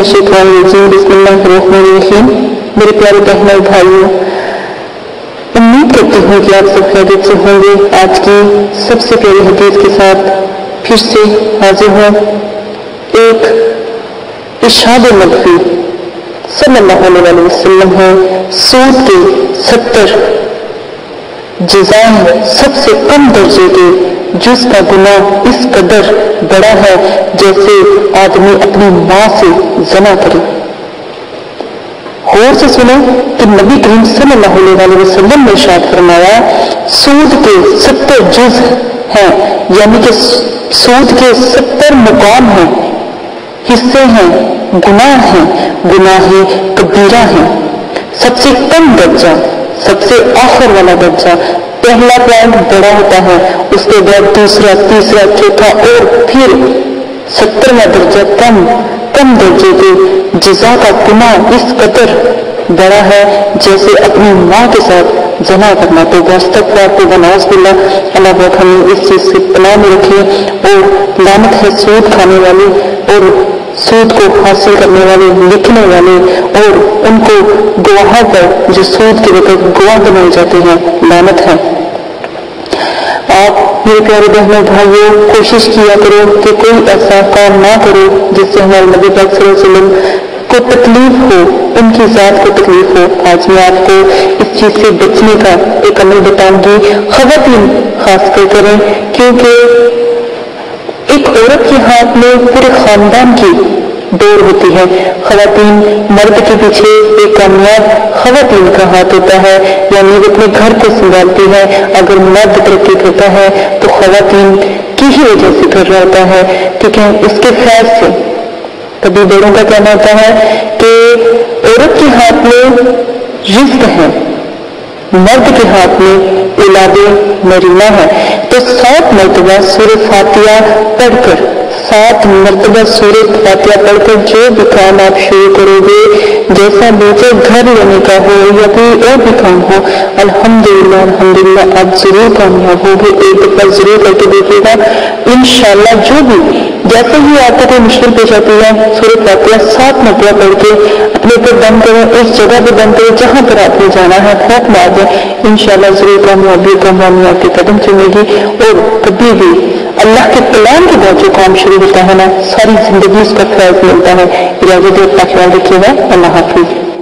मिनश्शैतानिर्रजीम बिस्मिल्लाहिर्रहमानिर्रहीम। मेरे प्यारे बहनों भाइयों, उम्मीद करती हूँ कि आप सब खैरियत से होंगे। आज की सबसे प्यारी हदीस के साथ फिर से हाजिर हूँ। एक इरशाद नबवी सल्लल्लाहु अलैहि वसल्लम है, सूद के 70 जज़ाएं सबसे कम दर्जे के, जिसका गुनाह इस कदर बड़ा है जैसे आदमी अपनी माँ से ज़ना करे। गौर से सुनो कि नबी करीम सल्लल्लाहु अलैहि वसल्लम ने इरशाद फरमाया, सूद के 70 जुज़ हैं, यानी कि सूद के 70 मुकाम हैं, हिस्से हैं, गुनाह हैं, गुनाहे कबीरा हैं। सबसे कम दर्जा, सबसे आखिर वाला दर्जा, पहला पॉइंट बड़ा होता है, उसके बाद दूसरा, तीसरा, चौथा और फिर 70वां दर्जा कम दर्जे के जज़ा का गुनाह इस कदर बड़ा है जैसे अपनी माँ के साथ ज़ना करना। तो अल्लाह हमें इस चीज से पनाह में रखे। और लानत है सूद खाने वाले और सूद को हासिल करने वाले, लिखने वाले और उनको गवाहों पर जो सूद के वक़्त गवाह बनाए जाते हैं, लानत है। आप मेरे प्यारे बहनों भाइयों, कोशिश किया करो कि कोई ऐसा काम ना करो जिससे हमारे नबी पाक सल्लल्लाहु अलैहि वसल्लम को तकलीफ हो, उनकी जात को तकलीफ हो। आज मैं आपको इस चीज से बचने का एक अमल बताऊंगी। ख़वातीन खास कर करें, क्योंकि एक औरत के हाथ में पूरे खानदान की डोर होती है। ख़वातीन, मर्द के पीछे एक कामयाब ख़वातीन का हाथ होता है, यानी वो अपने घर को संभालती है। अगर मर्द तरक्की करता है तो ख़वातीन की ही वजह से कर रहा होता है, ठीक है, उसके फैज से। कभी बड़ों का कहना होता है कि औरत के हाथ में रिज़्क है, मर्द के हाथ में औलादे नरीना है। तो 7 मरतबा सूरह फातिहा पढ़कर, 7 मरतबा सूरह फातिहा पढ़कर जो भी काम आप शुरू करोगे, जैसा बेचे घर लेने का हो या कोई और भी काम हो, अल्हम्दुलिल्लाह अल्हम्दुलिल्लाह आप जरूर कामयाब होगे। एक दफा जरूर करके देखिएगा, इंशाल्लाह। जो भी जैसे ही आपको कोई मुश्किल पेश आती है, सूरह फातिहा 7 मरतबा पढ़ के अपने ऊपर दम करें, उस जगह पर दम करें जहां पर आपने जाना है, फूंक मार दें, इंशाल्लाह जरूर कामयाबी आपके कदम चुमेगी। और कभी भी अल्लाह के कलाम के बाद जो काम शुरू होता है ना, सारी जिंदगी उसका फैज़ मिलता है। इजाज़त दे, अपना ख्याल रखिएगा। अल्लाह हाफिज़।